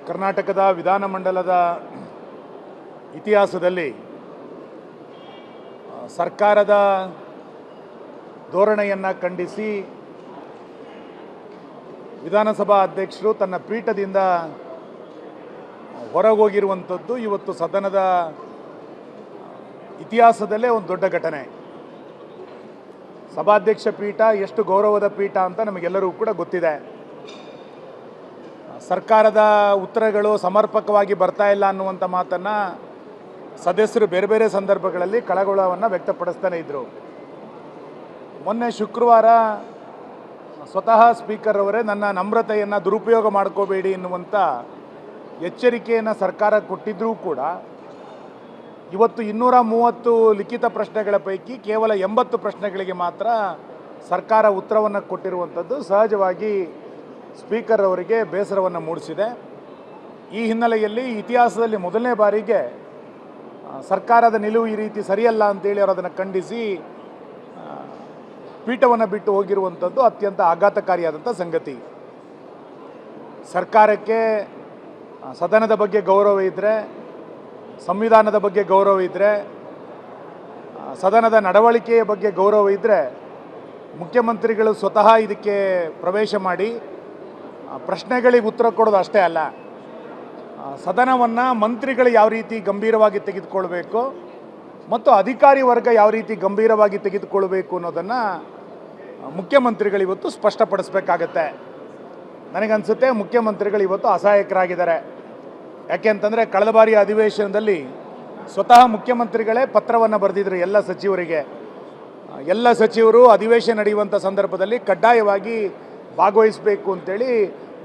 ಕರ್ನಾಟಕದ ವಿಧಾನಮಂಡಲದ ಇತಿಹಾಸದಲ್ಲಿ ಸರ್ಕಾರದ ಧೋರಣೆಯನ್ನು ಖಂಡಿಸಿ ವಿಧಾನಸಭಾ ಅಧ್ಯಕ್ಷರು ತನ್ನ ಪೀಠದಿಂದ ಹೊರಗೋಗಿರುವಂಥದ್ದು ಇವತ್ತು ಸದನದ ಇತಿಹಾಸದಲ್ಲೇ ಒಂದು ದೊಡ್ಡ ಘಟನೆ. ಸಭಾಧ್ಯಕ್ಷ ಪೀಠ ಎಷ್ಟು ಗೌರವದ ಪೀಠ ಅಂತ ನಮಗೆಲ್ಲರಿಗೂ ಕೂಡ ಗೊತ್ತಿದೆ. ಸರ್ಕಾರದ ಉತ್ತರಗಳು ಸಮರ್ಪಕವಾಗಿ ಬರ್ತಾ ಇಲ್ಲ ಅನ್ನುವಂಥ ಮಾತನ್ನು ಸದಸ್ಯರು ಬೇರೆ ಬೇರೆ ಸಂದರ್ಭಗಳಲ್ಲಿ ಕಳವಳವನ್ನು ವ್ಯಕ್ತಪಡಿಸ್ತಾನೆ ಇದ್ದರು. ಮೊನ್ನೆ ಶುಕ್ರವಾರ ಸ್ವತಃ ಸ್ಪೀಕರ್ ಅವರೇ ನನ್ನ ನಮ್ರತೆಯನ್ನು ದುರುಪಯೋಗ ಮಾಡ್ಕೋಬೇಡಿ ಎನ್ನುವಂಥ ಎಚ್ಚರಿಕೆಯನ್ನು ಸರ್ಕಾರ ಕೊಟ್ಟಿದ್ದರೂ ಕೂಡ ಇವತ್ತು 230 ಲಿಖಿತ ಪ್ರಶ್ನೆಗಳ ಪೈಕಿ ಕೇವಲ 80 ಪ್ರಶ್ನೆಗಳಿಗೆ ಮಾತ್ರ ಸರ್ಕಾರ ಉತ್ತರವನ್ನು ಕೊಟ್ಟಿರುವಂಥದ್ದು ಸಹಜವಾಗಿ ಸ್ಪೀಕರ್ ಅವರಿಗೆ ಬೇಸರವನ್ನು ಮೂಡಿಸಿದೆ. ಈ ಹಿನ್ನೆಲೆಯಲ್ಲಿ ಇತಿಹಾಸದಲ್ಲಿ ಮೊದಲನೇ ಬಾರಿಗೆ ಸರ್ಕಾರದ ನಿಲುವು ಈ ರೀತಿ ಸರಿಯಲ್ಲ ಅಂತೇಳಿ ಅವರು ಅದನ್ನು ಖಂಡಿಸಿ ಪೀಠವನ್ನು ಬಿಟ್ಟು ಹೋಗಿರುವಂಥದ್ದು ಅತ್ಯಂತ ಆಘಾತಕಾರಿಯಾದಂಥ ಸಂಗತಿ. ಸರ್ಕಾರಕ್ಕೆ ಸದನದ ಬಗ್ಗೆ ಗೌರವ ಇದ್ದರೆ, ಸಂವಿಧಾನದ ಬಗ್ಗೆ ಗೌರವ ಇದ್ದರೆ, ಸದನದ ನಡವಳಿಕೆಯ ಬಗ್ಗೆ ಗೌರವ ಇದ್ದರೆ ಮುಖ್ಯಮಂತ್ರಿಗಳು ಸ್ವತಃ ಇದಕ್ಕೆ ಪ್ರವೇಶ ಮಾಡಿ ಪ್ರಶ್ನೆಗಳಿಗೆ ಉತ್ತರ ಕೊಡೋದು ಅಷ್ಟೇ ಅಲ್ಲ, ಸದನವನ್ನು ಮಂತ್ರಿಗಳು ಯಾವ ರೀತಿ ಗಂಭೀರವಾಗಿ ತೆಗೆದುಕೊಳ್ಬೇಕು ಮತ್ತು ಅಧಿಕಾರಿ ವರ್ಗ ಯಾವ ರೀತಿ ಗಂಭೀರವಾಗಿ ತೆಗೆದುಕೊಳ್ಬೇಕು ಅನ್ನೋದನ್ನು ಮುಖ್ಯಮಂತ್ರಿಗಳು ಇವತ್ತು ಸ್ಪಷ್ಟಪಡಿಸಬೇಕಾಗತ್ತೆ. ನನಗನ್ಸುತ್ತೆ ಮುಖ್ಯಮಂತ್ರಿಗಳು ಇವತ್ತು ಅಸಹಾಯಕರಾಗಿದ್ದಾರೆ. ಯಾಕೆಂತಂದರೆ ಕಳೆದ ಬಾರಿಯ ಅಧಿವೇಶನದಲ್ಲಿ ಸ್ವತಃ ಮುಖ್ಯಮಂತ್ರಿಗಳೇ ಪತ್ರವನ್ನು ಬರೆದಿದ್ರು ಎಲ್ಲ ಸಚಿವರಿಗೆ. ಎಲ್ಲ ಸಚಿವರು ಅಧಿವೇಶನ ನಡೆಯುವಂಥ ಸಂದರ್ಭದಲ್ಲಿ ಕಡ್ಡಾಯವಾಗಿ ಭಾಗವಹಿಸಬೇಕು ಅಂತೇಳಿ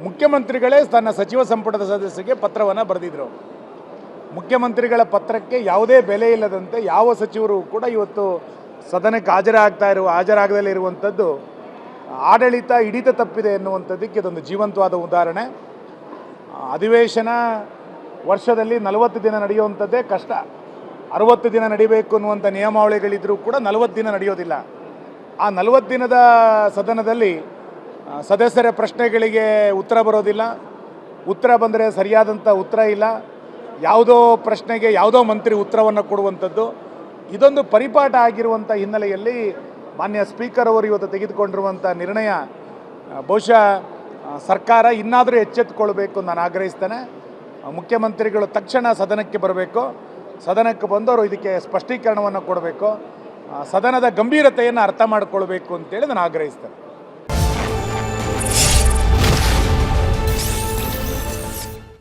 ಮುಖ್ಯಮಂತ್ರಿಗಳೇ ತನ್ನ ಸಚಿವ ಸಂಪುಟದ ಸದಸ್ಯರಿಗೆ ಪತ್ರವನ್ನು ಬರೆದಿದ್ರು. ಮುಖ್ಯಮಂತ್ರಿಗಳ ಪತ್ರಕ್ಕೆ ಯಾವುದೇ ಬೆಲೆ ಇಲ್ಲದಂತೆ ಯಾವ ಸಚಿವರು ಕೂಡ ಇವತ್ತು ಸದನಕ್ಕೆ ಹಾಜರಾಗದಲ್ಲೇ ಇರುವಂಥದ್ದು ಆಡಳಿತ ಹಿಡಿತ ತಪ್ಪಿದೆ ಎನ್ನುವಂಥದ್ದಕ್ಕೆ ಇದೊಂದು ಜೀವಂತವಾದ ಉದಾಹರಣೆ. ಅಧಿವೇಶನ ವರ್ಷದಲ್ಲಿ 40 ದಿನ ನಡೆಯುವಂಥದ್ದೇ ಕಷ್ಟ. 60 ದಿನ ನಡಿಬೇಕು ಅನ್ನುವಂಥ ನಿಯಮಾವಳಿಗಳಿದ್ದರೂ ಕೂಡ 40 ದಿನ ನಡೆಯೋದಿಲ್ಲ. ಆ 40 ದಿನದ ಸದನದಲ್ಲಿ ಸದಸ್ಯರ ಪ್ರಶ್ನೆಗಳಿಗೆ ಉತ್ತರ ಬರೋದಿಲ್ಲ, ಉತ್ತರ ಬಂದರೆ ಸರಿಯಾದಂಥ ಉತ್ತರ ಇಲ್ಲ, ಯಾವುದೋ ಪ್ರಶ್ನೆಗೆ ಯಾವುದೋ ಮಂತ್ರಿ ಉತ್ತರವನ್ನು ಕೊಡುವಂಥದ್ದು, ಇದೊಂದು ಪರಿಪಾಠ ಆಗಿರುವಂಥ ಹಿನ್ನೆಲೆಯಲ್ಲಿ ಮಾನ್ಯ ಸ್ಪೀಕರ್ ಅವರು ಇವತ್ತು ತೆಗೆದುಕೊಂಡಿರುವಂಥ ನಿರ್ಣಯ ಬಹುಶಃ ಸರ್ಕಾರ ಇನ್ನಾದರೂ ಎಚ್ಚೆತ್ತುಕೊಳ್ಬೇಕು ನಾನು ಆಗ್ರಹಿಸ್ತೇನೆ. ಮುಖ್ಯಮಂತ್ರಿಗಳು ತಕ್ಷಣ ಸದನಕ್ಕೆ ಬರಬೇಕು, ಸದನಕ್ಕೆ ಬಂದವರು ಇದಕ್ಕೆ ಸ್ಪಷ್ಟೀಕರಣವನ್ನು ಕೊಡಬೇಕು, ಸದನದ ಗಂಭೀರತೆಯನ್ನು ಅರ್ಥ ಮಾಡಿಕೊಳ್ಬೇಕು ಅಂತೇಳಿ ನಾನು ಆಗ್ರಹಿಸ್ತೇನೆ.